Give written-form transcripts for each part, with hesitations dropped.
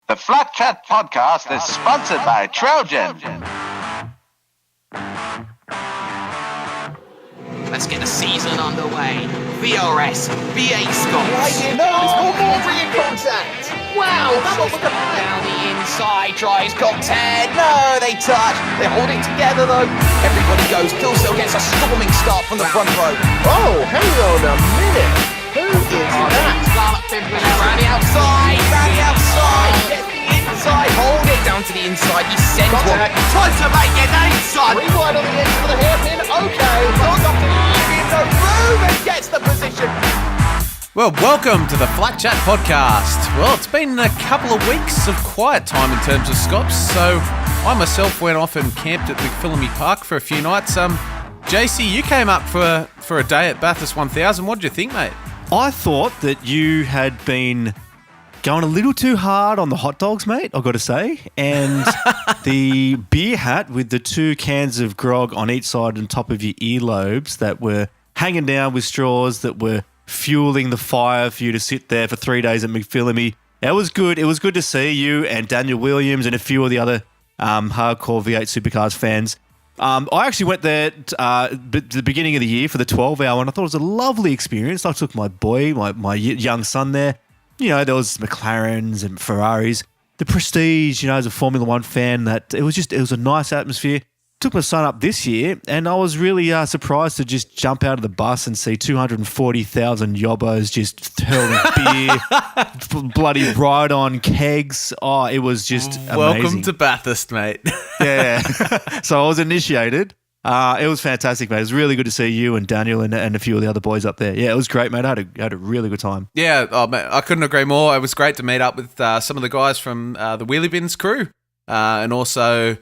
The Flatchat podcast is sponsored by Trojan. Let's get the season underway. VRS, VA Scott. No, it's more contact. Wow, down the inside, tries got 10. No, they touch. They hold it together though. Everybody goes. Kilsell gets a storming start from the front row. Oh, hang on a minute. Who is that? Scarlet Pimpernel around the outside. Gets the inside. Hold it down to the inside. He sends one. Tries to make it. That inside. Rewind on the edge for the hairpin. Okay. Got in the room and gets the position. Well, welcome to the Flatchat podcast. Well, it's been a couple of weeks of quiet time in terms of Scops, so I myself went off and camped at McPhillamy Park for a few nights. JC, you came up for a day at Bathurst 1000. What did you think, mate? I thought that you had been going a little too hard on the hot dogs, mate, I've got to say. And the beer hat with the 2 cans of grog on each side and top of your earlobes that were hanging down with straws that were fueling the fire for you to sit there for 3 days at McPhillamy. That was good. It was good to see you and Daniel Williams and a few of the other hardcore V8 Supercars fans. I actually went there at the beginning of the year for the 12-hour, and I thought it was a lovely experience. I took my boy, my young son there. You know, there was McLarens and Ferraris. The prestige, you know, as a Formula One fan, that it was a nice atmosphere. Took my son up this year, and I was really surprised to just jump out of the bus and see 240,000 yobbos just hurling beer, bloody ride-on kegs. Oh, it was just amazing. Welcome to Bathurst, mate. Yeah. So I was initiated. It was fantastic, mate. It was really good to see you and Daniel and a few of the other boys up there. Yeah, it was great, mate. I had a really good time. Yeah, mate, I couldn't agree more. It was great to meet up with some of the guys from the Wheelie Bins crew, and also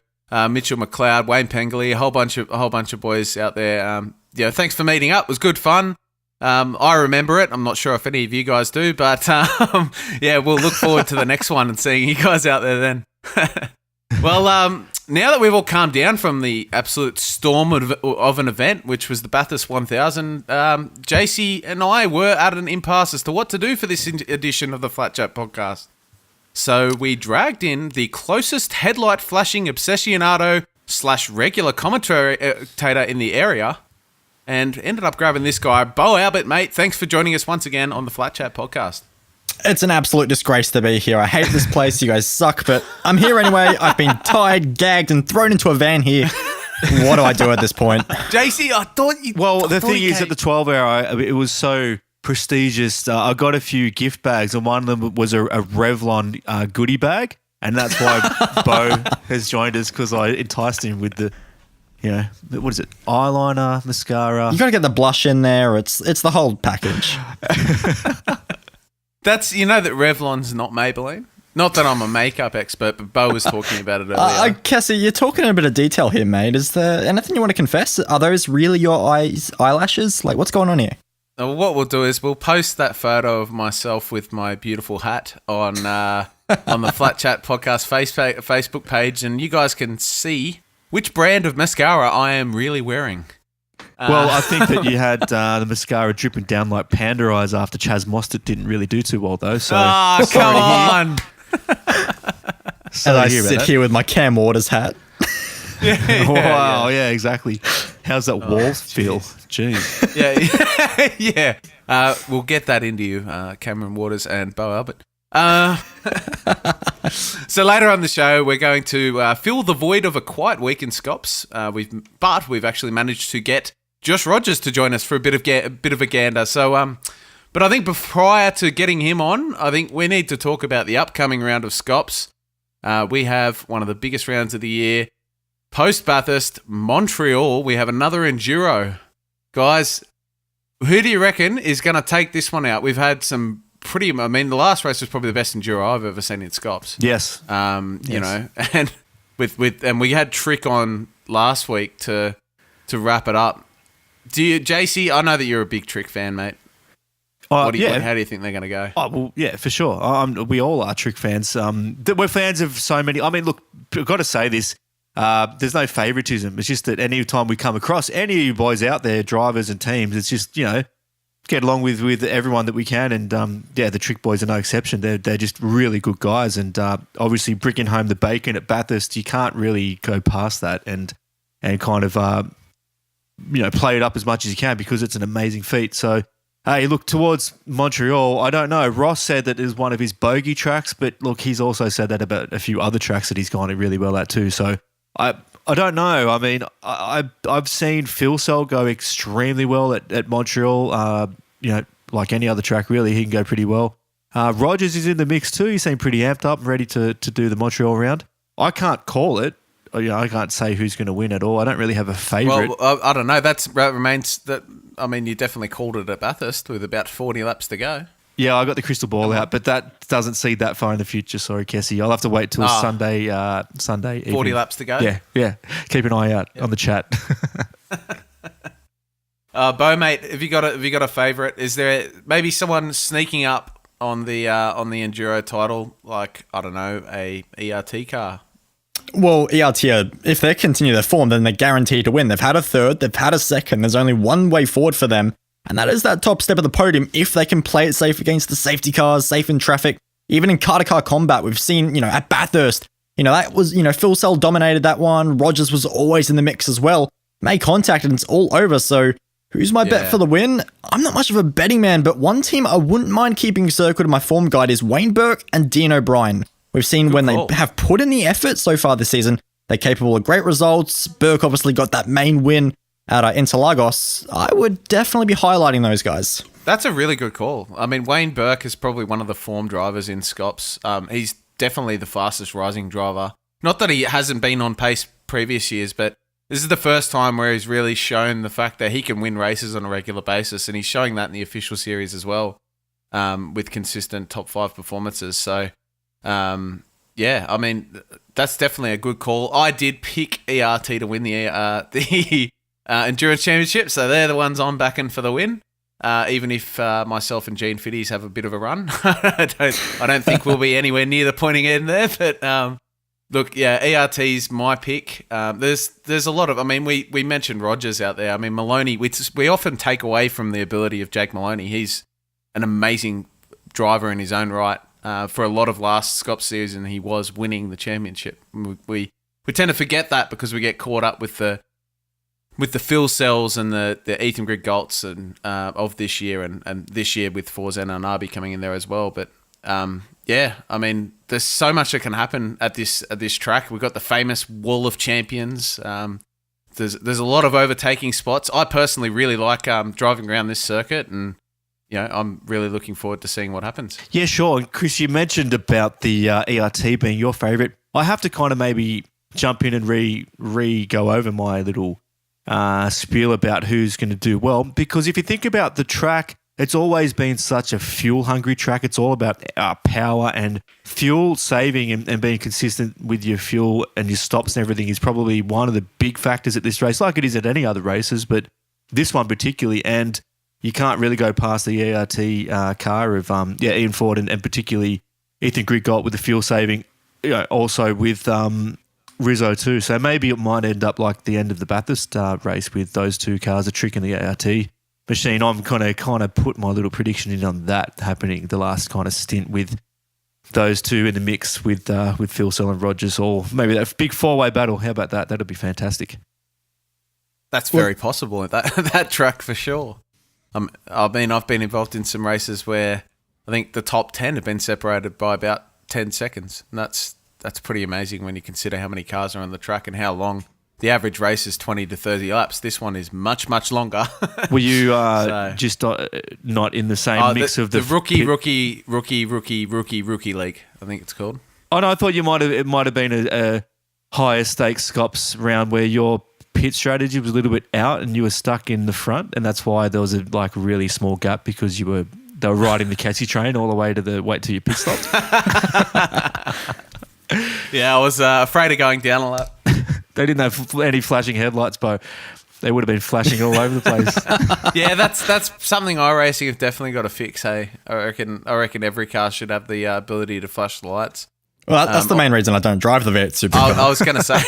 Mitchell McLeod, Wayne Pengilly, a whole bunch of boys out there. Yeah, thanks for meeting up. It was good fun. I remember it. I'm not sure if any of you guys do, but yeah, we'll look forward to the next one and seeing you guys out there then. Well, now that we've all calmed down from the absolute storm of an event, which was the Bathurst 1000, JC and I were at an impasse as to what to do for this edition of the Flatchat podcast. So we dragged in the closest headlight flashing obsessionado / regular commentator in the area and ended up grabbing this guy, Beau Albert, mate. Thanks for joining us once again on the Flatchat podcast. It's an absolute disgrace to be here. I hate this place. You guys suck, but I'm here anyway. I've been tied, gagged, and thrown into a van here. What do I do at this point? JC, I thought you... Well, the thing is, at the 12-hour, it was so prestigious. I got a few gift bags, and one of them was a Revlon goodie bag, and that's why Beau has joined us, because I enticed him with the, you know, what is it, eyeliner, mascara. You got to get the blush in there. It's the whole package. That's, you know that Revlon's not Maybelline? Not that I'm a makeup expert, but Beau was talking about it earlier. Cassie, you're talking in a bit of detail here, mate. Is there anything you want to confess? Are those really your eyelashes? Like, what's going on here? What we'll do is we'll post that photo of myself with my beautiful hat on the Flatchat podcast Facebook page, and you guys can see which brand of mascara I am really wearing. Well, I think that you had the mascara dripping down like panda eyes after Chaz Mostert didn't really do too well, though. So, come on. And I sit here with my Cam Waters hat. Wow, yeah, exactly. How's that wall feel? Jeez. Yeah. We'll get that into you, Cameron Waters and Beau Albert. So later on the show, we're going to fill the void of a quiet week in Scops. We've actually managed to get Josh Rogers to join us for a bit of a gander. So, but I think prior to getting him on, I think we need to talk about the upcoming round of Scops. We have one of the biggest rounds of the year. Post Bathurst, Montreal, we have another enduro. Guys, who do you reckon is going to take this one out? We've had some the last race was probably the best enduro I've ever seen in Scops. Yes. You know, and and we had Trick on last week to wrap it up. JC, I know that you're a big Trick fan, mate. How do you think they're going to go? Oh, well, yeah, for sure. We all are Trick fans. We're fans of so many. I mean, look, I've got to say this. There's no favoritism. It's just that any time we come across any of you boys out there, drivers and teams, it's just, you know, get along with everyone that we can, and the Trick Boys are no exception. They're just really good guys, and obviously bringing home the bacon at Bathurst, you can't really go past that, and kind of play it up as much as you can because it's an amazing feat. So. Hey, look, towards Montreal, I don't know. Ross said that it was one of his bogey tracks, but look, he's also said that about a few other tracks that he's gone really well at too. So I don't know. I mean, I've seen Phil Cell go extremely well at Montreal. Like any other track, really, he can go pretty well. Rogers is in the mix too. He seemed pretty amped up and ready to do the Montreal round. I can't call it. I can't say who's going to win at all. I don't really have a favourite. Well, I don't know. That remains that. I mean, you definitely called it at Bathurst with about 40 laps to go. Yeah, I got the crystal ball out, but that doesn't see that far in the future. Sorry, Kessie. I'll have to wait till Sunday evening. 40 laps to go? Yeah. Keep an eye out on the chat. Beau, mate, have you got a favourite? Is there maybe someone sneaking up on the Enduro title, like, I don't know, a ERT car? Well, ERT, if they continue their form, then they're guaranteed to win. They've had a third, they've had a second. There's only one way forward for them, and that is that top step of the podium if they can play it safe against the safety cars, safe in traffic. Even in car-to-car combat, we've seen, at Bathurst, that was, Phil Cell dominated that one. Rogers was always in the mix as well. Made contact and it's all over, so who's my bet for the win? I'm not much of a betting man, but one team I wouldn't mind keeping circled in my form guide is Wayne Burke and Dean O'Brien. We've seen when they have put in the effort so far this season, they're capable of great results. Burke obviously got that main win at Interlagos. I would definitely be highlighting those guys. That's a really good call. I mean, Wayne Burke is probably one of the form drivers in Scops. He's definitely the fastest rising driver. Not that he hasn't been on pace previous years, but this is the first time where he's really shown the fact that he can win races on a regular basis, and he's showing that in the official series as well, with consistent top 5 performances. So... I mean, that's definitely a good call. I did pick ERT to win the Endurance Championship, so they're the ones I'm backing for the win. Even if myself and Gene Fitties have a bit of a run. I don't think we'll be anywhere near the pointing end there, but look, yeah, ERT's my pick. There's a lot of, I mean, we mentioned Rogers out there. I mean, Maloney, we often take away from the ability of Jake Maloney. He's an amazing driver in his own right. For a lot of last Scops season, he was winning the championship. We tend to forget that because we get caught up with the Phil Cells and the Ethan Grigolts and of this year, and this year with Forzen and Arby coming in there as well. But I mean, there's so much that can happen at this track. We've got the famous Wall of Champions. There's a lot of overtaking spots. I personally really like driving around this circuit, and I'm really looking forward to seeing what happens. Yeah, sure. And Chris, you mentioned about the ERT being your favourite. I have to kind of maybe jump in and go over my little spiel about who's going to do well, because if you think about the track, it's always been such a fuel-hungry track. It's all about power, and fuel saving and being consistent with your fuel and your stops and everything is probably one of the big factors at this race, like it is at any other races, but this one particularly. And you can't really go past the ERT car of Ian Ford and particularly Ethan Grigolt with the fuel saving, also with Rizzo too. So maybe it might end up like the end of the Bathurst race with those two cars, a trick in the ART machine. I'm kind of put my little prediction in on that happening, the last kind of stint with those two in the mix with Phil Cell and Rogers, or maybe that big 4-way battle. How about that? That'd be fantastic. That's very possible at that track for sure. I mean, I've been involved in some races where I think the top 10 have been separated by about 10 seconds. And that's pretty amazing when you consider how many cars are on the track and how long. The average race is 20 to 30 laps. This one is much, much longer. Were you just not in the same mix of the rookie league, I think it's called. Oh, no, I thought it might have been a higher stakes Scops round where your pit strategy was a little bit out and you were stuck in the front, and that's why there was a really small gap because they were riding the Cassie train all the way to wait till your pit stopped. Yeah, I was afraid of going down a lot. They didn't have any flashing headlights, Beau. They would have been flashing all over the place. Yeah, that's something iRacing have definitely got to fix. Hey, I reckon every car should have the ability to flash the lights. Well, that's the main reason I don't drive the V8 Supercar. I was going to say.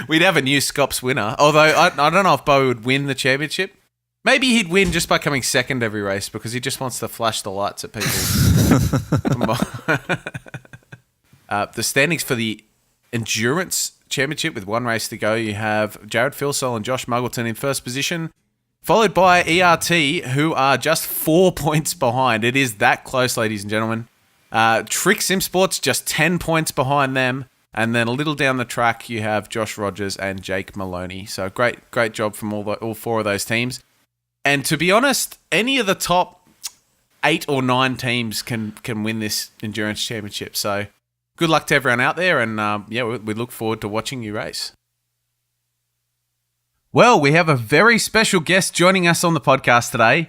We'd have a new Scops winner. Although I don't know if Beau would win the championship. Maybe he'd win just by coming second every race because he just wants to flash the lights at people. The standings for the Endurance Championship with one race to go. You have Jared Filsell and Josh Muggleton in first position, followed by ERT, who are just 4 points behind. It is that close, ladies and gentlemen. Trick Sim Sports just 10 points behind them. And then a little down the track, you have Josh Rogers and Jake Maloney. So great job from all four of those teams. And to be honest, any of the top 8 or 9 teams can win this Endurance Championship. So good luck to everyone out there. And we look forward to watching you race. Well, we have a very special guest joining us on the podcast today.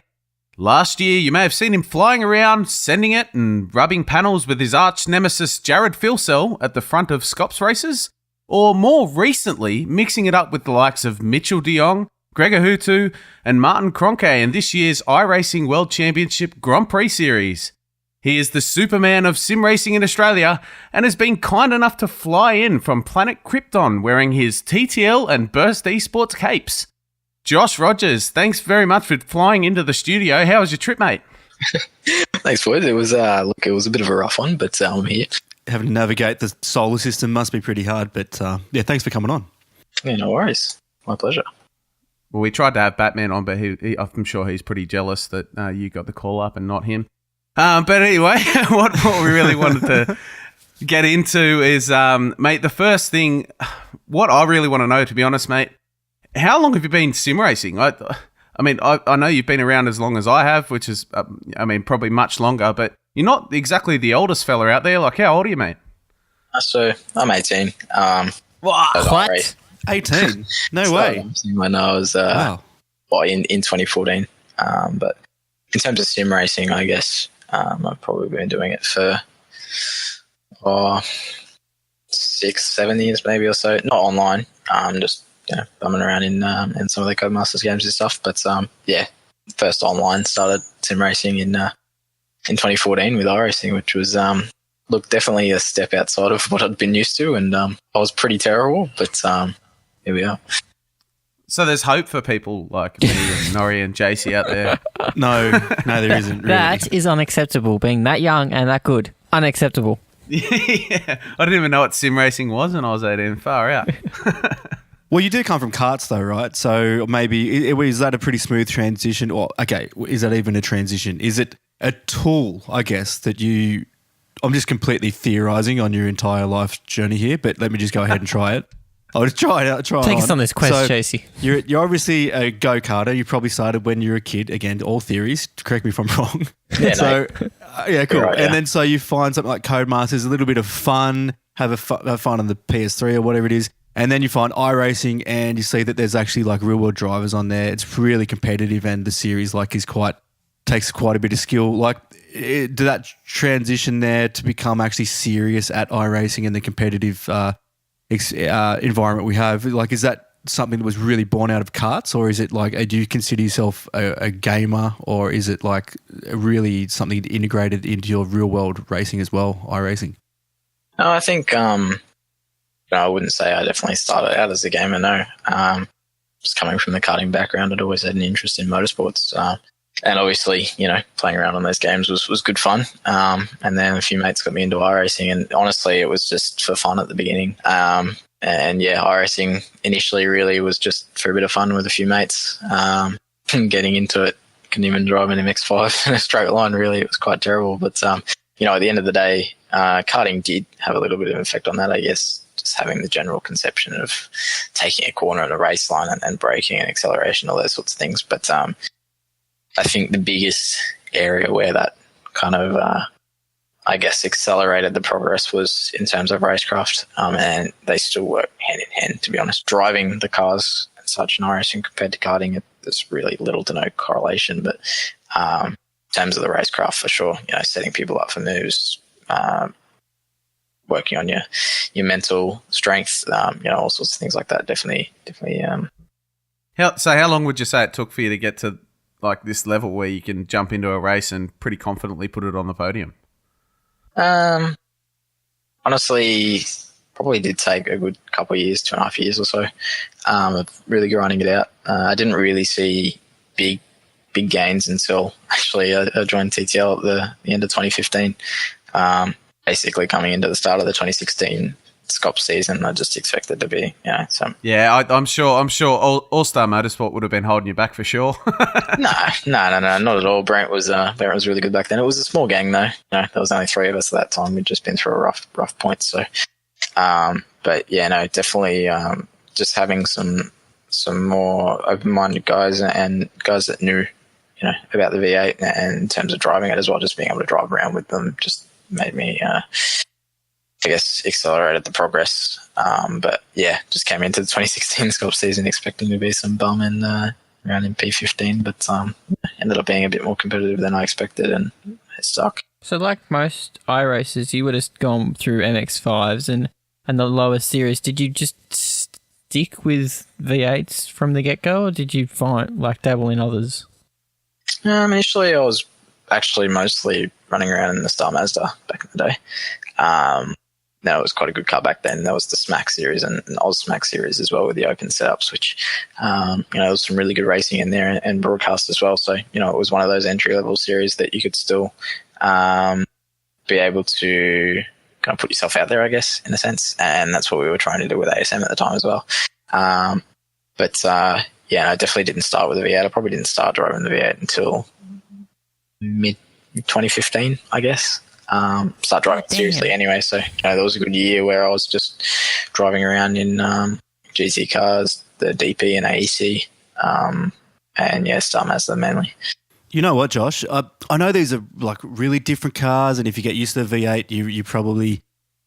Last year, you may have seen him flying around, sending it and rubbing panels with his arch nemesis Jared Filsell at the front of Scops races, or more recently, mixing it up with the likes of Mitchell de Jong, Gregor Hutu, and Martin Kroenke in this year's iRacing World Championship Grand Prix Series. He is the Superman of sim racing in Australia and has been kind enough to fly in from planet Krypton wearing his TTL and Burst Esports capes. Josh Rogers, thanks very much for flying into the studio. How was your trip, mate? Thanks, boys. It was it was a bit of a rough one, but I'm here. Having to navigate the solar system must be pretty hard, but thanks for coming on. Yeah, no worries. My pleasure. Well, we tried to have Batman on, but I'm sure he's pretty jealous that you got the call up and not him. But anyway, what we really wanted to get into is, mate, the first thing, what I really want to know, to be honest, mate, how long have you been sim racing? I mean, I know you've been around as long as I have, which is, probably much longer, but you're not exactly the oldest fella out there. Like, how old are you, mate? So I'm 18. What? 18? No way. When I was in 2014. But in terms of sim racing, I guess I've probably been doing it for 6-7 years maybe or so. Not online, just bumming around in some of the Codemasters games and stuff. But first online started sim racing in 2014 with iRacing, which was definitely a step outside of what I'd been used to, and I was pretty terrible, but here we are. So there's hope for people like me and Norrie and JC out there. No, there isn't. Really. That is unacceptable. Being that young and that good, unacceptable. Yeah, I didn't even know what sim racing was when I was 18. Far out. Well, you do come from karts though, right? So maybe, is that a pretty smooth transition? Or, okay, is that even a transition? Is it a tool, I guess, that you... I'm just completely theorising on your entire life journey here, but let me just go ahead and try it. I'll just try it. Take us on this quest, JC. You're obviously a go-karter. You probably started when you were a kid. Again, all theories. Correct me if I'm wrong. Yeah, cool. Right, and then so you find something like Codemasters, a little bit of fun, have fun on the PS3 or whatever it is. And then you find iRacing and you see that there's actually like real-world drivers on there. It's really competitive and the series takes quite a bit of skill. Like, did that transition there to become actually serious at iRacing and the competitive environment we have? Like, is that something that was really born out of karts, or is it like, do you consider yourself a gamer, or is it like really something integrated into your real world racing as well, iRacing? No, I think I wouldn't say I definitely started out as a gamer. No, just coming from the karting background, I'd always had an interest in motorsports. And obviously, playing around on those games was good fun. And then a few mates got me into iRacing, and honestly, it was just for fun at the beginning. iRacing initially really was just for a bit of fun with a few mates. Getting into it, couldn't even drive an MX-5 in a straight line, really. It was quite terrible. But, at the end of the day, karting did have a little bit of an effect on that, I guess. Just having the general conception of taking a corner at a race line and braking and acceleration, all those sorts of things. But I think the biggest area where that kind of, accelerated the progress was in terms of racecraft. And they still work hand in hand, to be honest. Driving the cars and such in iRacing compared to karting, there's really little to no correlation. But in terms of the racecraft, for sure, setting people up for moves, working on your mental strength, all sorts of things like that. Definitely. How long would you say it took for you to get to like this level where you can jump into a race and pretty confidently put it on the podium? Honestly, probably did take a good couple of years, 2.5 years or so, of really grinding it out. I didn't really see big gains until actually I joined TTL at the end of 2015. Basically coming into the start of the 2016 Scop season, I just expected to be, some. Yeah, I'm sure All Star Motorsport would have been holding you back for sure. No, not at all. Brent was really good back then. It was a small gang though. There was only 3 of us at that time. We'd just been through a rough point. So, but yeah, no, definitely just having some more open-minded guys and guys that knew, about the V8 and in terms of driving it as well. Just being able to drive around with them just made me, I guess, accelerated the progress. But yeah, just came into the 2016 Sculpt season expecting to be some bum and around in P15, but ended up being a bit more competitive than I expected, and it stuck. So like most iRacers, you would have gone through MX5s and the lower series. Did you just stick with V8s from the get-go, or did you dabble in others? Initially, I was actually mostly running around in the Star Mazda back in the day. That was quite a good car back then. That was the Smack series and Oz Smack series as well with the open setups, which, there was some really good racing in there and broadcast as well. So, it was one of those entry-level series that you could still be able to kind of put yourself out there, I guess, in a sense. And that's what we were trying to do with ASM at the time as well. Yeah, I definitely didn't start with the V8. I probably didn't start driving the V8 until mid-2015, I guess. Start driving seriously anyway. So, there was a good year where I was just driving around in GT cars, the DP and AEC, and yeah, Star Mazda mainly. You know what, Josh? I know these are like really different cars, and if you get used to the V8, you probably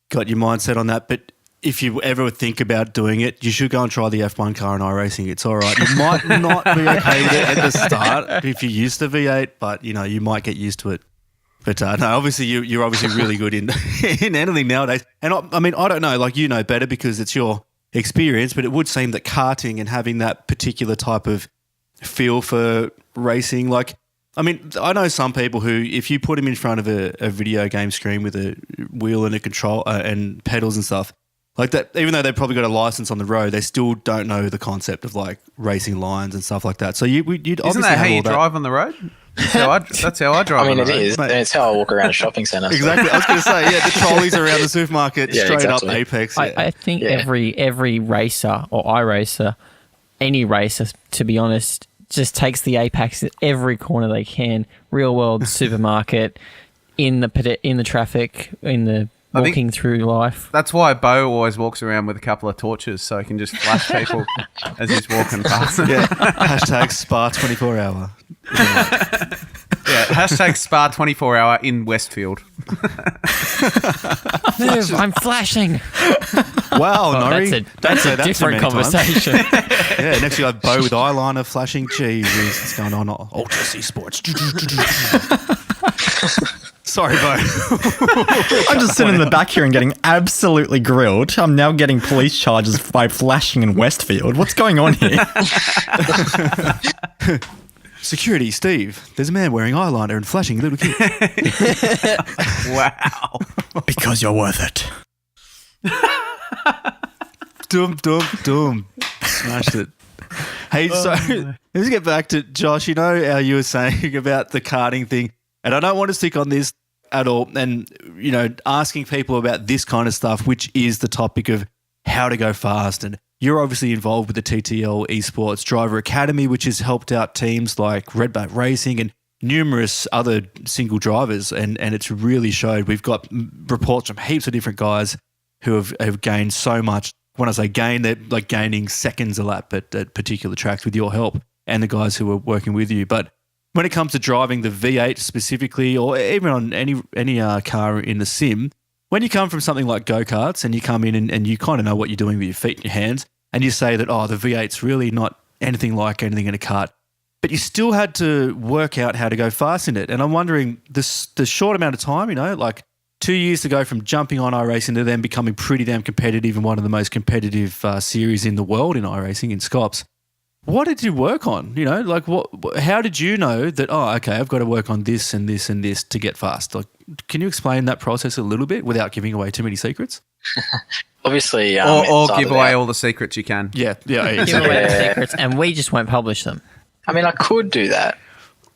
got your mindset on that. But if you ever think about doing it, you should go and try the F1 car in iRacing. It's all right. You might not be okay with it at the start if you're used to V8, but you might get used to it. But no, obviously you're obviously really good in anything nowadays. And I mean, I don't know, like you know better because it's your experience, but it would seem that karting and having that particular type of feel for racing, like, I mean, I know some people who, if you put them in front of a video game screen with a wheel and a control and pedals and stuff like that, even though they've probably got a license on the road, they still don't know the concept of like racing lines and stuff like that. So you'd obviously isn't that how you drive on the road? That's how I drive. I mean, on the it road. is. It's how I walk around a shopping centre. Exactly. I was going to say, the trolleys around the supermarket, straight exactly. up Apex. Yeah. I think every racer or iRacer, any racer, to be honest, just takes the Apex at every corner they can. Real world supermarket, in the traffic, walking through life. That's why Beau always walks around with a couple of torches so he can just flash people as he's walking past. Yeah. Hashtag Spa 24 hour. Yeah. Hashtag Spa 24 hour in Westfield. Move, I'm flashing. Wow, Norrie. That's a different conversation. Yeah, next you have Beau with eyeliner flashing. Jeez, what's going on? Ultra C Sports. Sorry, Beau. I'm just sitting in the back here and getting absolutely grilled. I'm now getting police charges by flashing in Westfield. What's going on here? Security, Steve. There's a man wearing eyeliner and flashing little kids. Wow. Because you're worth it. Dum. Smashed it. Hey, so let's get back to Josh. You know how you were saying about the karting thing, and I don't want to stick on this at all. And, asking people about this kind of stuff, which is the topic of how to go fast. And you're obviously involved with the TTL Esports Driver Academy, which has helped out teams like Redback Racing and numerous other single drivers. And it's really showed. We've got reports from heaps of different guys who have gained so much. When I say gain, they're like gaining seconds a lap at particular tracks with your help and the guys who are working with you. But when it comes to driving the V8 specifically, or even on any car in the sim, when you come from something like go-karts and you come in and you kind of know what you're doing with your feet and your hands, and you say that, the V8's really not anything like anything in a kart, but you still had to work out how to go fast in it. And I'm wondering, the short amount of time, like 2 years to go from jumping on iRacing to then becoming pretty damn competitive in one of the most competitive series in the world in iRacing, in Scops. What did you work on? How did you know that, I've got to work on this and this and this to get fast? Like, can you explain that process a little bit without giving away too many secrets? Obviously, or give away all the secrets you can. Yeah, Give away the secrets, and we just won't publish them. I mean, I could do that,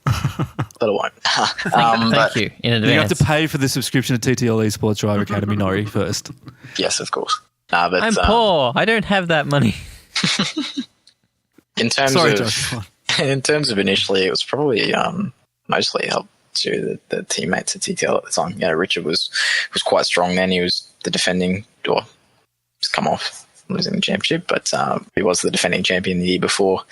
but I won't. Thank you in advance. You have to pay for the subscription to TTL Esports Driver Academy, Nori, first. Yes, of course. But I'm poor. I don't have that money. in terms Sorry, of Josh. in terms of initially, it was probably mostly helped to the teammates at TTL at the time. Yeah, Richard was quite strong then. He was the defending, or he's come off losing the championship, but he was the defending champion the year before.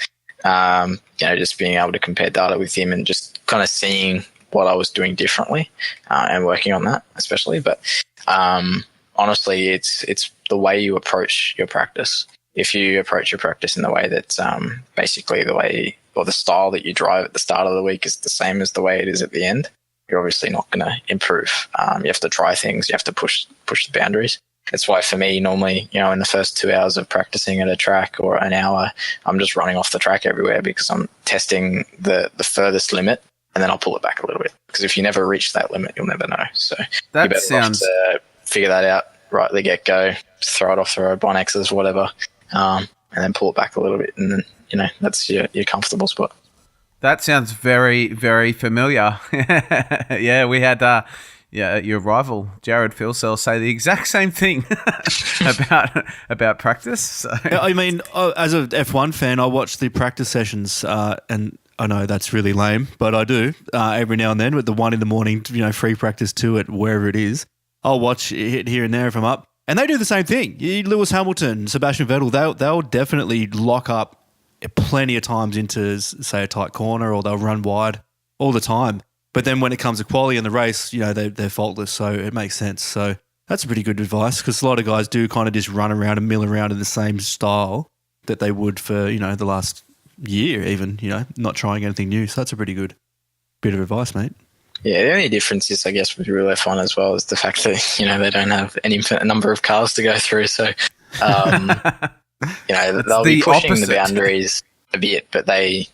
Just being able to compare data with him and just kind of seeing what I was doing differently and working on that, especially. But honestly, it's the way you approach your practice. If you approach your practice in the way that basically the way or the style that you drive at the start of the week is the same as the way it is at the end, you're obviously not going to improve. You have to try things. You have to push the boundaries. That's why for me, normally, in the first 2 hours of practicing at a track or an hour, I'm just running off the track everywhere because I'm testing the furthest limit, and then I'll pull it back a little bit. Because if you never reach that limit, you'll never know. So That you better sounds- off to figure that out right at the get-go, throw it off the road, on X's, whatever, and then pull it back a little bit, and then, that's your comfortable spot. That sounds very, very familiar. Yeah, we had your rival Jared Filsell say the exact same thing about practice. So. I mean, as an F1 fan, I watch the practice sessions, and I know that's really lame, but I do every now and then with the 1 a.m, free practice 2 at wherever it is. I'll watch it here and there if I'm up, and they do the same thing. Lewis Hamilton, Sebastian Vettel, they'll definitely lock up plenty of times into, say, a tight corner, or they'll run wide all the time. But then when it comes to quality in the race, they're faultless, so it makes sense. So that's pretty good advice, because a lot of guys do kind of just run around and mill around in the same style that they would for, the last year even, not trying anything new. So that's a pretty good bit of advice, mate. Yeah, the only difference is, I guess, with real F1 as well is the fact that, they don't have any number of cars to go through. So, they'll be pushing the boundaries a bit, but they,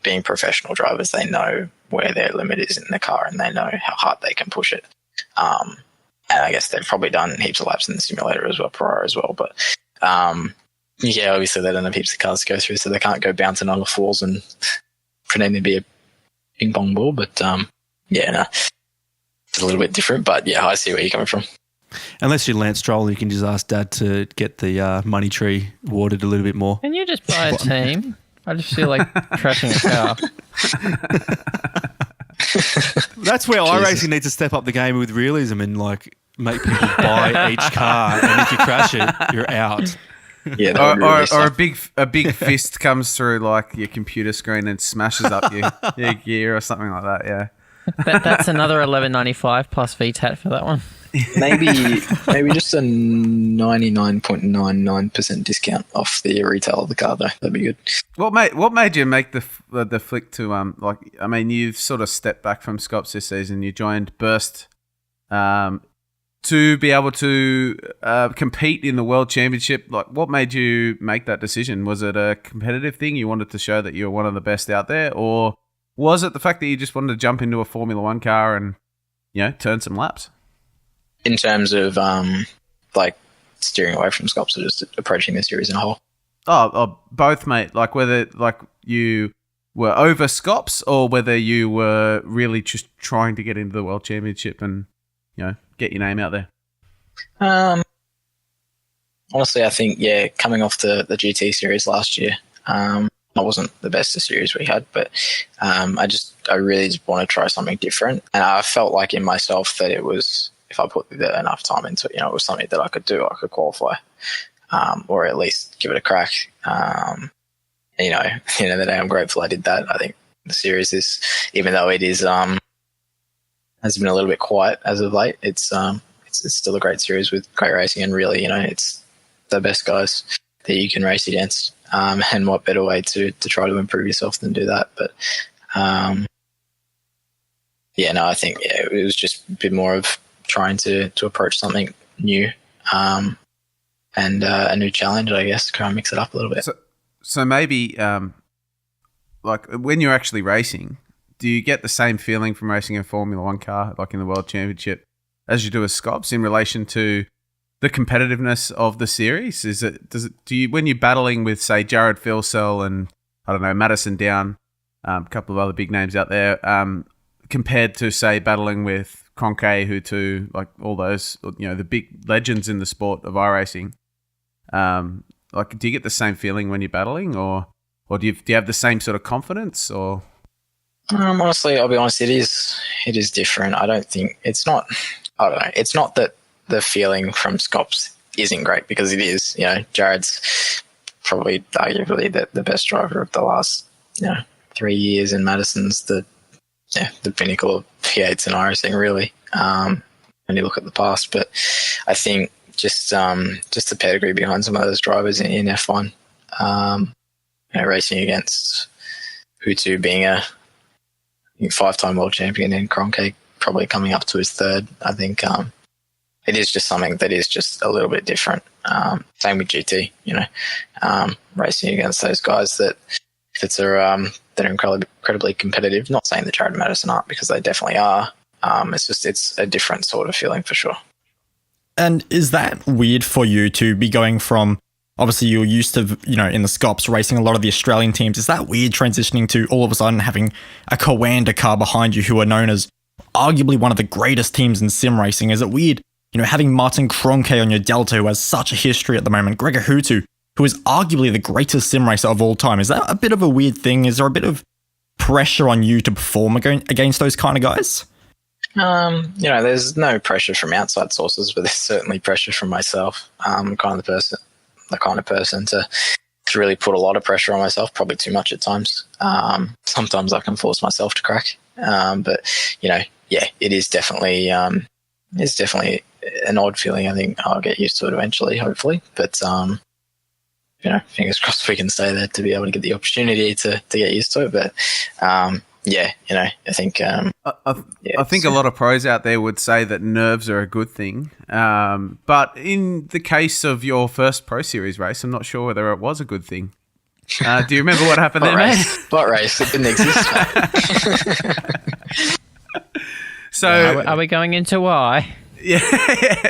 being professional drivers, they know where their limit is in the car and they know how hard they can push it. And I guess they've probably done heaps of laps in the simulator as well, prior as well. But, obviously they don't have heaps of cars to go through, so they can't go bouncing on the floors and pretend to be a ping pong ball. But, it's a little bit different, but yeah, I see where you're coming from. Unless you're Lance Stroll, you can just ask Dad to get the money tree watered a little bit more. Can you just buy a team? I just feel like crashing a car. That's where iRacing needs to step up the game with realism and make people buy each car, and if you crash it, you're out. Yeah, or a big fist comes through your computer screen and smashes up your gear or something like that. Yeah, that's another $11.95 plus VTAT for that one. maybe just a 99.99% discount off the retail of the car, though. That'd be good. What made you make the flick to you've sort of stepped back from Scops this season. You joined Burst to be able to compete in the World Championship. What made you make that decision? Was it a competitive thing? You wanted to show that you were one of the best out there, or was it the fact that you just wanted to jump into a Formula One car and turn some laps? In terms of steering away from Scops or just approaching the series in a whole? Oh, both, mate. Whether you were over Scops or whether you were really just trying to get into the World Championship and get your name out there. Honestly, I think coming off the GT series last year, I wasn't the best of series we had, but I really just want to try something different, and I felt like in myself that it was, if I put enough time into it, it was something that I could do. I could qualify, or at least give it a crack. At the end of the day, I'm grateful I did that. I think the series is, even though it is has been a little bit quiet as of late, it's still a great series with great racing, and really, it's the best guys that you can race against. And what better way to try to improve yourself than do that? But I think it was just a bit more of trying to approach something new, and a new challenge, I guess, try and mix it up a little bit. So maybe when you're actually racing, do you get the same feeling from racing a Formula One car, in the World Championship, as you do as Scops in relation to the competitiveness of the series? Do you, when you're battling with, say, Jared Filsell and, I don't know, Madison Down, a couple of other big names out there, compared to, say, battling with Kroenke, Hutu, like all those, the big legends in the sport of iRacing. Like, do you get the same feeling when you're battling, or do you have the same sort of confidence, or? Honestly, I'll be honest. It is different. I don't know. It's not that the feeling from Scops isn't great, because it is. Jared's probably arguably the best driver of the last 3 years, and Madison's the pinnacle of P8s and iRacing, really. When you look at the past, but I think just the pedigree behind some of those drivers in F1, racing against Hutu being a 5-time world champion, and Kroenke probably coming up to his third. I think it is just something that is just a little bit different. Same with GT, racing against those guys that are incredibly competitive. Not saying that Jared and Madison aren't, because they definitely are. It's a different sort of feeling for sure. And is that weird for you to be going from, obviously you're used to, in the Scops racing a lot of the Australian teams. Is that weird transitioning to all of a sudden having a Coanda car behind you who are known as arguably one of the greatest teams in sim racing? Is it weird, having Martin Kroenke on your Delta, who has such a history at the moment, Gregor Hutu, who is arguably the greatest sim racer of all time? Is that a bit of a weird thing? Is there a bit of pressure on you to perform against those kind of guys? There's no pressure from outside sources, but there's certainly pressure from myself. I'm the kind of person to really put a lot of pressure on myself, probably too much at times. Sometimes I can force myself to crack. But it is definitely an odd feeling. I think I'll get used to it eventually, hopefully. But fingers crossed we can stay there to be able to get the opportunity to get used to it. But I think I think a lot of pros out there would say that nerves are a good thing. But in the case of your first Pro Series race, I'm not sure whether it was a good thing. Do you remember what happened there, mate? What race? It didn't exist. So are we going into why? Yeah.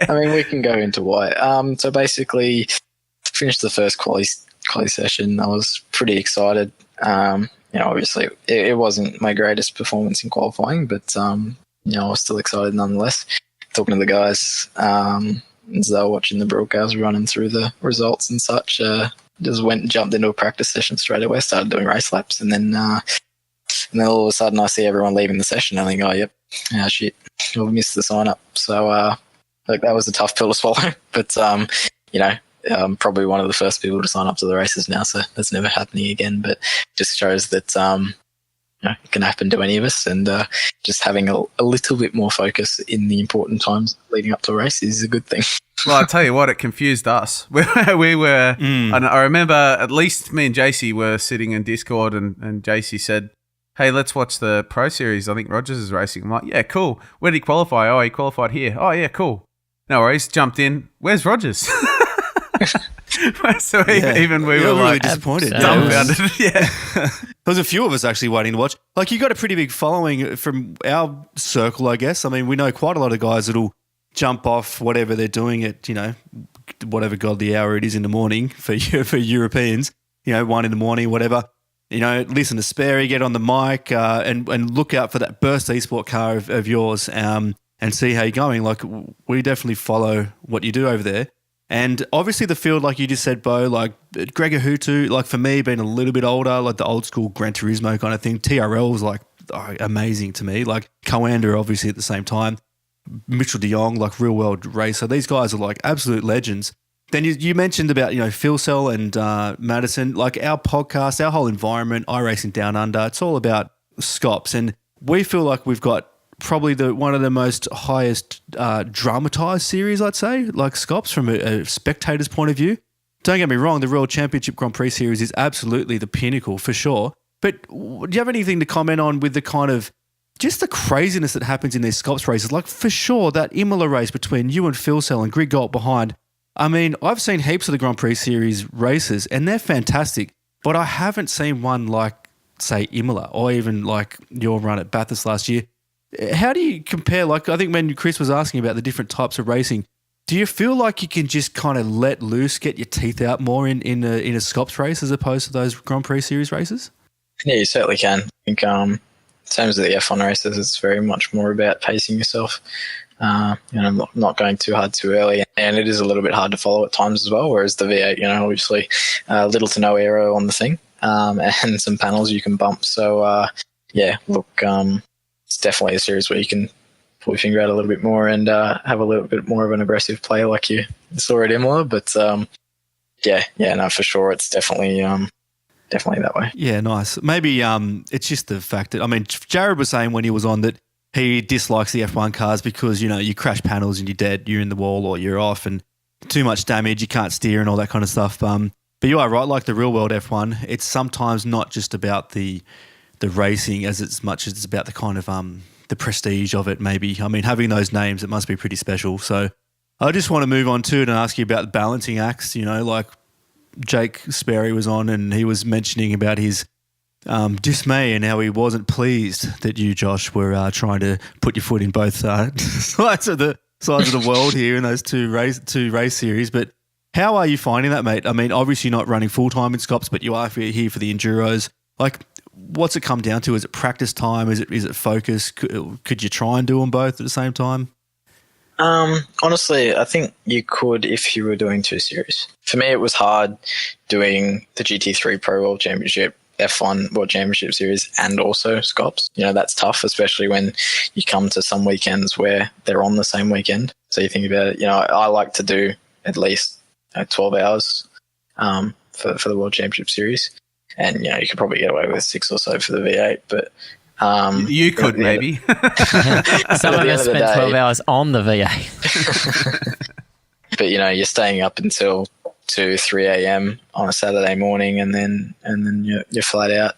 I mean, we can go into why. So basically, finished the first quali session. I was pretty excited. Obviously it wasn't my greatest performance in qualifying, but I was still excited nonetheless. Talking to the guys as they were watching the broadcast, running through the results and such, just went and jumped into a practice session straight away, started doing race laps, and then all of a sudden I see everyone leaving the session. I think, oh, yep, shit, I've missed the sign up. So that was a tough pill to swallow, but I'm probably one of the first people to sign up to the races now, so that's never happening again. But just shows that it can happen to any of us, and just having a little bit more focus in the important times leading up to a race is a good thing. Well, I'll tell you what, it confused us. We were, and I remember at least me and JC were sitting in Discord, and JC said, hey, let's watch the Pro Series. I think Rogers is racing. I'm like, yeah, cool. Where did he qualify? Oh, he qualified here. Oh, yeah, cool. No worries. Jumped in. Where's Rogers? So even we were really like disappointed. Dumbfounded. Yeah. There's a few of us actually waiting to watch. Like, you got a pretty big following from our circle, I guess. I mean, we know quite a lot of guys that'll jump off whatever they're doing at, whatever godly hour it is in the morning for Europeans, 1 a.m, whatever. Listen to Sperry, get on the mic, and look out for that burst esport car of yours, and see how you're going. Like, we definitely follow what you do over there. And obviously the field, like you just said, Beau, like Gregor Hutu, like for me, being a little bit older, like the old school Gran Turismo kind of thing, TRL was like amazing to me. Like Coanda, obviously at the same time, Mitchell de Jong, like real world racer. These guys are like absolute legends. Then you mentioned about, Phil Cell and Madison, like our podcast, our whole environment, iRacing Down Under, it's all about Scops. And we feel like we've got probably one of the most highest dramatized series, I'd say, like Scops from a spectator's point of view. Don't get me wrong, the World Championship Grand Prix series is absolutely the pinnacle for sure. But do you have anything to comment on with the kind of just the craziness that happens in these Scops races? Like for sure, that Imola race between you and Phil Cell and Grig Galt behind. I mean, I've seen heaps of the Grand Prix series races and they're fantastic, but I haven't seen one like, say, Imola or even like your run at Bathurst last year. How do you compare? Like, I think when Chris was asking about the different types of racing, do you feel like you can just kind of let loose, get your teeth out more in a Scops race as opposed to those Grand Prix series races? Yeah, you certainly can. I think in terms of the F1 races, it's very much more about pacing yourself. Not going too hard too early, and it is a little bit hard to follow at times as well. Whereas the V8, obviously little to no aero on the thing, and some panels you can bump. So it's definitely a series where you can pull your finger out a little bit more and have a little bit more of an aggressive play like you saw at Imola. But for sure, it's definitely that way. Yeah, nice. Maybe it's just the fact that, Jared was saying when he was on that he dislikes the F1 cars because, you crash panels and you're dead, you're in the wall or you're off and too much damage, you can't steer and all that kind of stuff. But you are right, like the real world F1, it's sometimes not just about the racing as much as it's about the kind of the prestige of it maybe. Having those names, it must be pretty special. So I just want to move on to it and ask you about the balancing acts, like Jake Sperry was on and he was mentioning about his dismay and how he wasn't pleased that you, Josh, were trying to put your foot in both sides of the world here in those two race series. But how are you finding that, mate? Obviously not running full-time in Scops, but you are here for the Enduros. What's it come down to? Is it practice time? Is it focus? Could you try and do them both at the same time? Honestly, I think you could if you were doing two series. For me, it was hard doing the GT3 Pro World Championship, F1 World Championship Series, and also Scops. That's tough, especially when you come to some weekends where they're on the same weekend. So you think about it, I like to do at least 12 hours for the World Championship Series. And, you could probably get away with 6 or so for the V8, but... you could maybe. Some of us spent 12 hours on the V8. But, you're staying up until 2, 3 a.m. on a Saturday morning and then you're flat out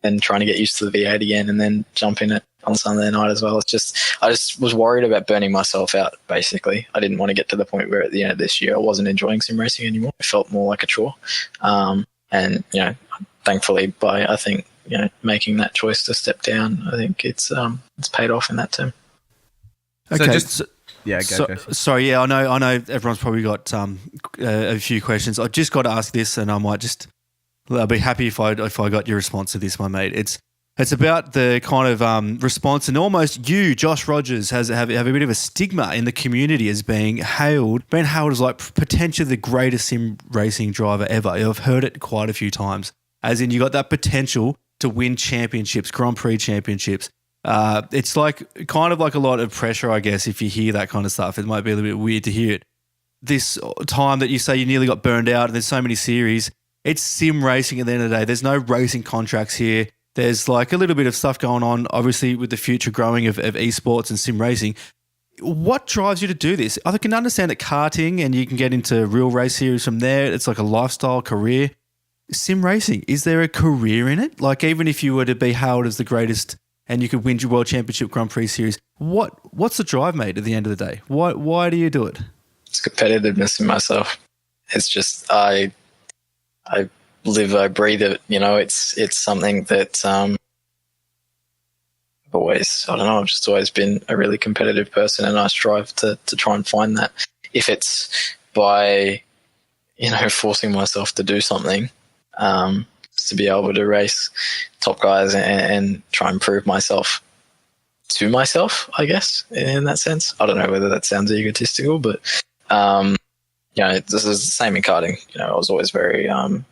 and trying to get used to the V8 again and then jump in it on Sunday night as well. I just was worried about burning myself out, basically. I didn't want to get to the point where at the end of this year I wasn't enjoying sim racing anymore. It felt more like a chore. And, thankfully by, I think, making that choice to step down, I think it's paid off in that term. Okay. Go. Sorry, I know everyone's probably got a few questions. I've just got to ask this, and I'll be happy if I got your response to this, my mate. It's about the kind of response, and almost you, Josh Rogers, have a bit of a stigma in the community as being hailed as like potentially the greatest sim racing driver ever. I've heard it quite a few times, as in you got that potential to win championships, Grand Prix championships. It's like kind of like a lot of pressure, I guess, if you hear that kind of stuff. It might be a little bit weird to hear it. This time that you say you nearly got burned out and there's so many series, it's sim racing at the end of the day. There's no racing contracts here. There's like a little bit of stuff going on, obviously, with the future growing of esports and sim racing. What drives you to do this? I can understand that karting and you can get into real race series from there. It's like a lifestyle career. Sim racing, is there a career in it? Like even if you were to be hailed as the greatest and you could win your World Championship Grand Prix series, what's the drive, mate, at the end of the day? Why do you do it? It's competitiveness in myself. It's just I live, I breathe it. It's something that I've just always been a really competitive person, and I strive to try and find that. If it's by, forcing myself to do something, to be able to race top guys and try and prove myself to myself, I guess, in that sense. I don't know whether that sounds egotistical, but, this is the same in karting. I was always very hard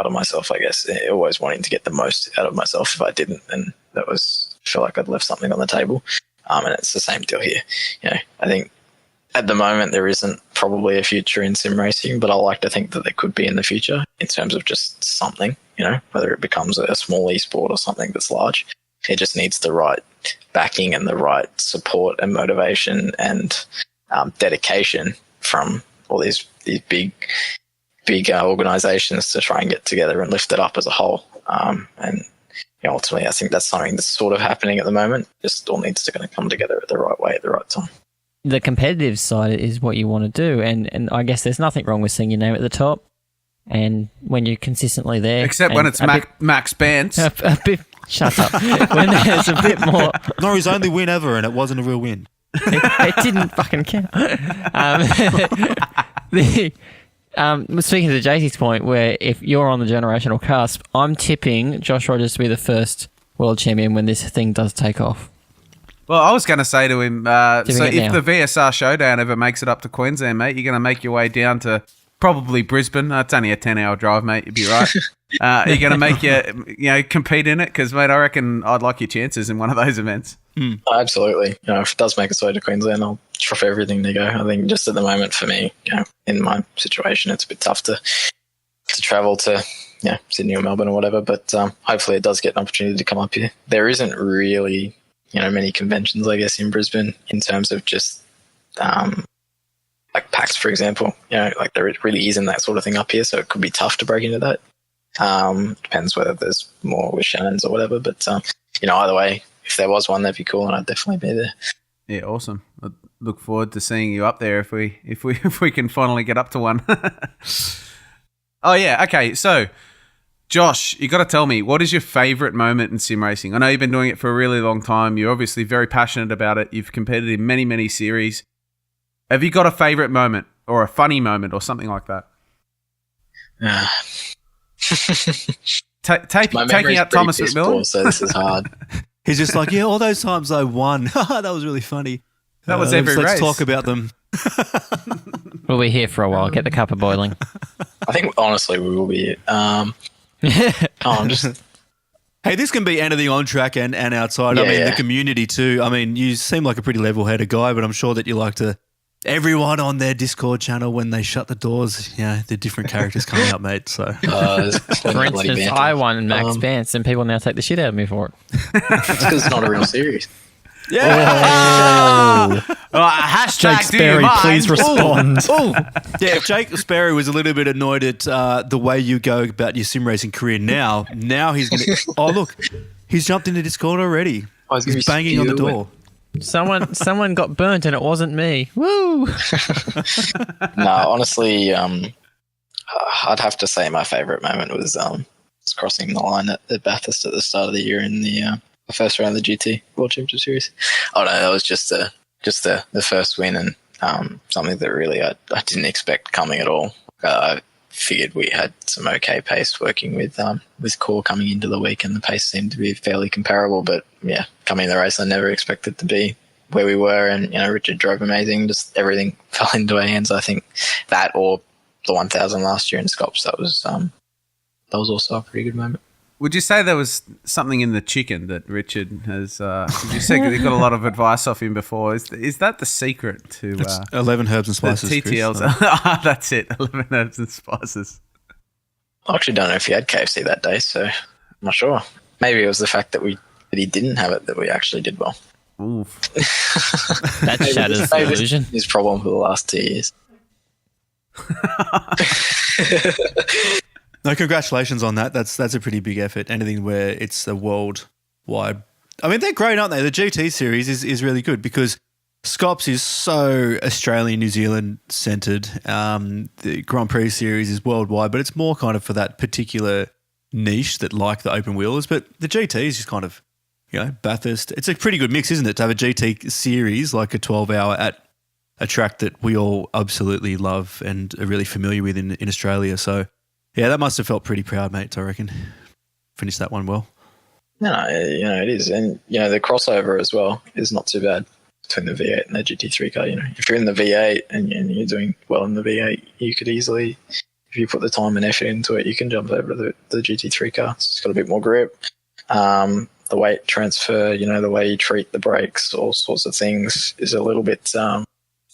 on myself, I guess, always wanting to get the most out of myself. If I didn't, then I feel like I'd left something on the table. And it's the same deal here. I think at the moment there isn't probably a future in sim racing, but I like to think that there could be in the future in terms of just something, whether it becomes a small esport or something that's large. It just needs the right backing and the right support and motivation and dedication from all these big organizations to try and get together and lift it up as a whole. And ultimately, I think that's something that's sort of happening at the moment. Just all needs to kind of come together the right way at the right time. The competitive side is what you want to do, and I guess there's nothing wrong with seeing your name at the top. And when you're consistently there, except when it's Max Bance, a bit. Shut up. When there's a bit more. Not his only win ever, and it wasn't a real win. It didn't fucking count. Speaking to JT's point, where if you're on the generational cusp, I'm tipping Josh Rogers to be the first world champion when this thing does take off. Well, I was going to say to him, so Doing it if now. the VSR Showdown ever makes it up to Queensland, mate, you're going to make your way down to probably Brisbane. It's only a 10-hour drive, mate. You'd be right. You're going to make compete in it? Because, mate, I reckon I'd like your chances in one of those events. Absolutely. If it does make its way to Queensland, I'll try for everything to go. I think just at the moment for me, in my situation, it's a bit tough to travel to Sydney or Melbourne or whatever. But hopefully it does get an opportunity to come up here. There isn't really many conventions, I guess, in Brisbane in terms of just like PAX, for example. Like there really isn't that sort of thing up here, so it could be tough to break into that. Depends whether there's more with Shannon's or whatever. But either way, if there was one, that'd be cool, and I'd definitely be there. Yeah, awesome. I look forward to seeing you up there if we can finally get up to one. Oh yeah, okay. So, Josh, you got to tell me, what is your favourite moment in sim racing? I know you've been doing it for a really long time. You're obviously very passionate about it. You've competed in many, many series. Have you got a favourite moment or a funny moment or something like that? Taking out Thomas McMillan? So this is hard. He's just like, all those times I won. That was really funny. That was every race. Let's talk about them. We'll be here for a while. Get the cuppa boiling. I think, honestly, we will be. I'm just... Hey, this can be anything on track and outside. The community too. You seem like a pretty level-headed guy, but I'm sure that you like to... Everyone on their Discord channel, when they shut the doors, the different characters coming up, mate. So, for instance, I won Max Vance, and people now take the shit out of me for it. It's because it's not a real series. Yeah. Hashtag Jake Sperry, please respond. Yeah, if Jake Sperry was a little bit annoyed at the way you go about your sim racing career now he's going to... Oh, look, he's jumped into Discord already. He's banging on the door. Someone got burnt and it wasn't me. Woo! No, honestly, I'd have to say my favourite moment was crossing the line at Bathurst at the start of the year in the first round of the GT World Championship Series. Oh no, that was just the first win, and something that really I didn't expect coming at all. I figured we had some okay pace working with Core coming into the week, and the pace seemed to be fairly comparable. But coming in the race, I never expected to be where we were, and Richard drove amazing. Just everything fell into our hands. I think that, or the 1000 last year in Scops, that was also a pretty good moment. Would you say there was something in the chicken that Richard has... you said you got a lot of advice off him before. Is that the secret to... 11 herbs and spices, the TTLs. That's it, 11 herbs and spices. I actually don't know if he had KFC that day, so I'm not sure. Maybe it was the fact that he didn't have it that we actually did well. Oof. That shatters the illusion. His problem for the last 2 years. No, congratulations on that. That's a pretty big effort. Anything where it's a worldwide... they're great, aren't they? The GT series is really good because Scops is so Australian, New Zealand centred. The Grand Prix series is worldwide, but it's more kind of for that particular niche that like the open wheelers. But the GT is just kind of, Bathurst. It's a pretty good mix, isn't it, to have a GT series like a 12-hour at a track that we all absolutely love and are really familiar with in Australia. So... yeah, that must have felt pretty proud, mate, I reckon. Finished that one well. No, it is. And, the crossover as well is not too bad between the V8 and the GT3 car. If you're in the V8 and you're doing well in the V8, you could easily, if you put the time and effort into it, you can jump over to the GT3 car. It's got a bit more grip. The weight transfer, the way you treat the brakes, all sorts of things is a little bit, it's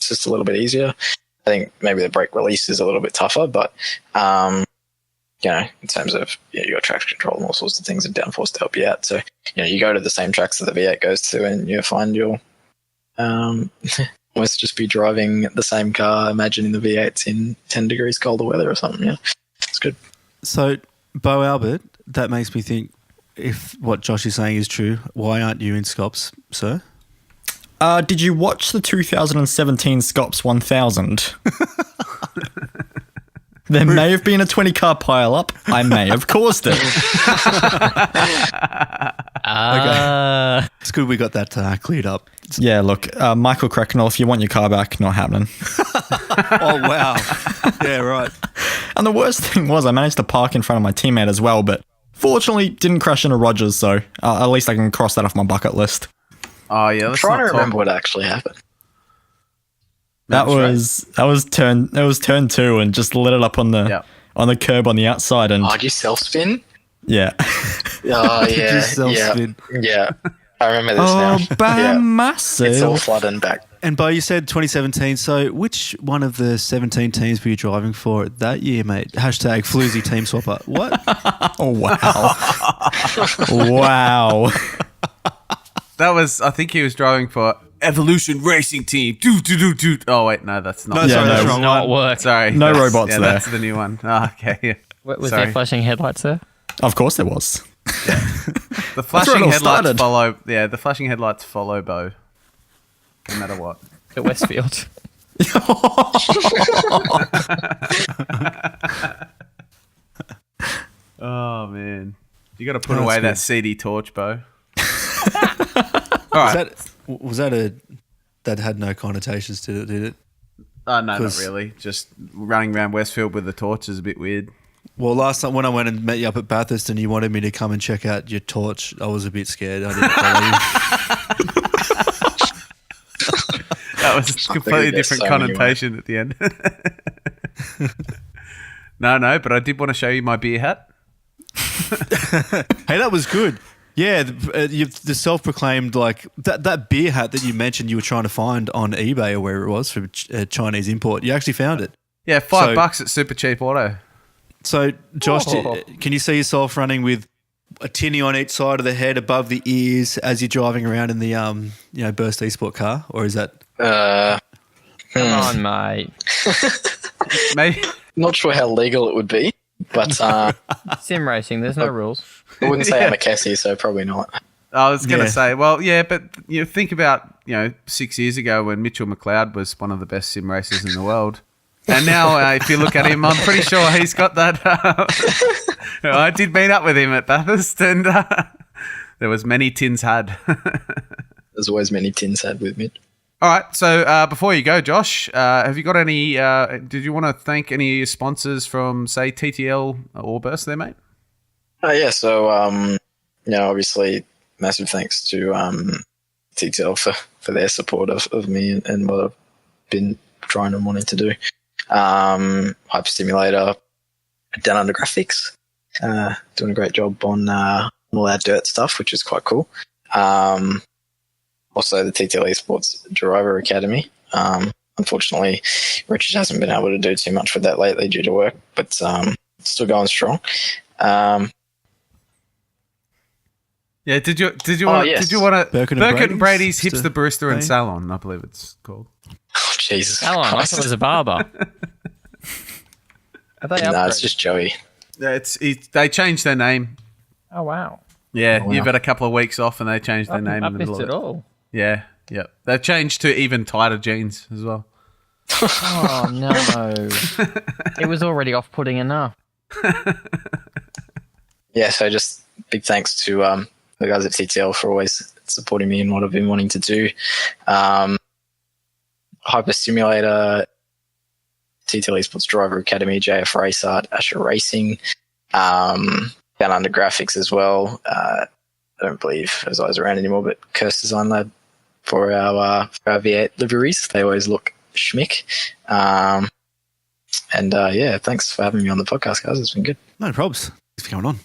just a little bit easier. I think maybe the brake release is a little bit tougher, but... in terms of your traction control and all sorts of things and downforce to help you out. So, you go to the same tracks that the V8 goes to and you find you'll almost just be driving the same car, imagining the V8's in 10 degrees colder weather or something. Yeah, it's good. So, Beau Albert, that makes me think, if what Josh is saying is true, why aren't you in Scops, sir? Did you watch the 2017 Scops 1000? There may have been a 20-car pile-up. I may have caused it. Okay. It's good we got that cleared up. Yeah, look, Michael Cracknell, if you want your car back, not happening. Oh, wow. Yeah, right. And the worst thing was I managed to park in front of my teammate as well, but fortunately didn't crash into Rogers, so at least I can cross that off my bucket list. Oh yeah, I'm trying to remember what actually happened. That was turn 2 and just lit it up on the curb on the outside and you self-spin? yeah. Oh, yeah. self-spin. Yeah. I remember this now. By myself. It's all flooding back. And Beau, you said 2017. So which one of the 17 teams were you driving for that year, mate? Hashtag Floozy Team Swapper. What? Oh, wow. Wow. That was, I think he was driving for Evolution Racing Team. Do. Oh, wait, no, that's not. No, sorry, that's wrong. Not work. Sorry. No robots there. That's the new one. Oh, okay. Yeah. Was Sorry. there flashing headlights there? Of course there was. The flashing all headlights started. follow. Yeah, the flashing headlights follow Beau, no matter what. At Westfield. Oh man, you got to put No, away that's that CD torch, Beau. Was that that had no connotations to it, did it? Oh no, not 'Cause- really. Just running around Westfield with the torch is a bit weird. Well, last time when I went and met you up at Bathurst and you wanted me to come and check out your torch, I was a bit scared. I didn't follow you. That was a completely there's different so many connotation at the end. No, but I did want to show you my beer hat. Hey, that was good. Yeah, the self-proclaimed, like, that beer hat that you mentioned you were trying to find on eBay or wherever it was for Chinese import. You actually found it. Yeah, $5 at Super Cheap Auto. So, Josh, can you see yourself running with a tinny on each side of the head above the ears as you're driving around in the Burst Esport car? Or is that... Come on, mate. Maybe. Not sure how legal it would be, but Sim racing, there's no rules. I wouldn't say I'm a Cassie, so probably not. I was going to Yeah. say, well, yeah, but think about 6 years ago when Mitchell McLeod was one of the best sim racers in the world, and now if you look at him, I'm pretty sure he's got that. I did meet up with him at Bathurst, and there was many tins had. There's always many tins had with me. All right, so before you go, Josh, have you got any? Did you want to thank any of your sponsors from, say, TTL or Burst there, mate? Yeah, so obviously, massive thanks to TTL for their support of me and what I've been trying and wanting to do. Hyperstimulator, Down Under Graphics, doing a great job on all our dirt stuff, which is quite cool. Also, the TTL Esports Driver Academy. Unfortunately, Richard hasn't been able to do too much with that lately due to work, but still going strong. Yeah, did you Oh, want yes. did you want to Burkett Burkett and and Brady's Brady's Hipster Barista and thing? Salon, I believe it's called. Oh, Jesus Alan, I thought Christ. it was a barber. Are they No, upgraded? it's just Joey. Yeah, they changed their name. Oh, wow. Yeah, Oh, wow. you've had a couple of weeks off, and they changed their name I in the middle missed of it it. all. Yeah. They've changed to even tighter jeans as well. Oh, no. It was already off-putting enough. Yeah, so just big thanks to the guys at TTL for always supporting me in what I've been wanting to do. Hyperstimulator, TTL Esports Driver Academy, JF Race Art, Asher Racing, Down Under Graphics as well. I don't believe those guys are around anymore, but Curse Design Lab for our V8 liveries. They always look schmick. Yeah, thanks for having me on the podcast, guys. It's been good. No probs. Thanks for coming on.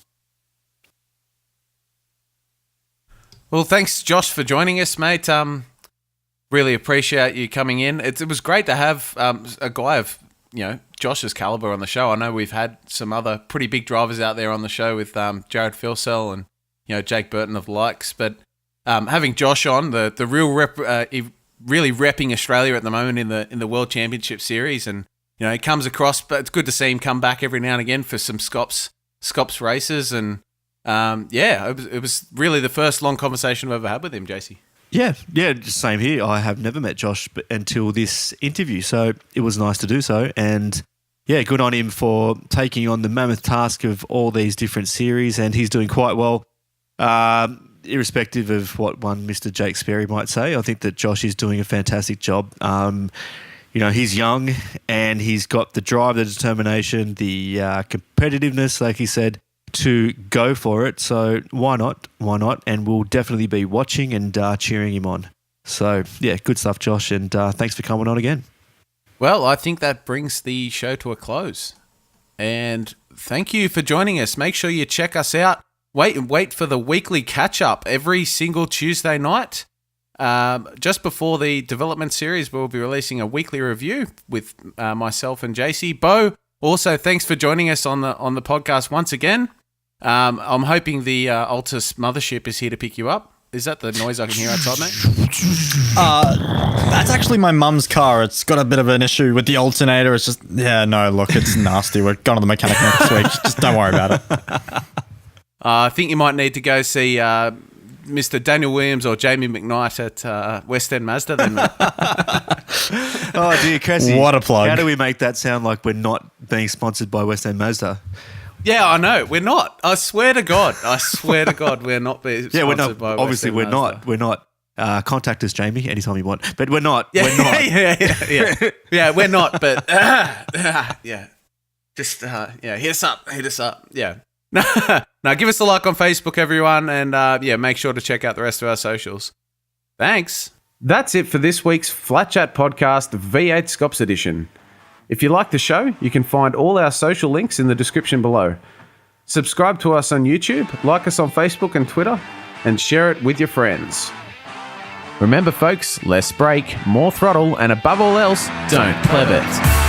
Well, thanks, Josh, for joining us, mate. Really appreciate you coming in. It was great to have a guy of Josh's caliber on the show. I know we've had some other pretty big drivers out there on the show with Jared Filsell and Jake Burton of the likes, but having Josh on, the real really repping Australia at the moment in the World Championship Series, and he comes across. But it's good to see him come back every now and again for some Scops races, and it was really the first long conversation I've ever had with him, JC. Yeah, same here. I have never met Josh until this interview, so it was nice to do so. And yeah, good on him for taking on the mammoth task of all these different series, and he's doing quite well, irrespective of what one Mr. Jake Sperry might say. I think that Josh is doing a fantastic job. he's young and he's got the drive, the determination, the competitiveness, like he said, to go for it. So why not? Why not? And we'll definitely be watching and cheering him on. So, yeah, good stuff, Josh, and thanks for coming on again. Well, I think that brings the show to a close. And thank you for joining us. Make sure you check us out. Wait for the weekly catch-up every single Tuesday night. Just before the development series, we'll be releasing a weekly review with myself and JC. Beau, also, thanks for joining us on the podcast once again. I'm hoping the Altus mothership is here to pick you up. Is that the noise I can hear outside, mate? That's actually my mum's car. It's got a bit of an issue with the alternator. It's just, look, it's nasty. We're going to the mechanic next week. Just don't worry about it. I think you might need to go see Mr. Daniel Williams or Jamie McKnight at West End Mazda then. Oh, dear, Cassie. What a plug. How do we make that sound like we're not being sponsored by West End Mazda? Yeah, I know. We're not. I swear to God, we're not being sponsored We're not. by West Obviously, End we're Mazda. not. We're not. Contact us, Jamie, anytime you want. But we're not. Yeah, We're not. yeah, we're not. But yeah, just hit us up. Yeah. Now give us a like on Facebook, everyone, and make sure to check out the rest of our socials. Thanks. That's it for this week's Flatchat podcast V8 Scops edition. If you like the show, you can find all our social links in the description below. Subscribe to us on YouTube, like us on Facebook and Twitter, and share it with your friends. Remember, folks, less brake, more throttle, and above all else, don't pleb it.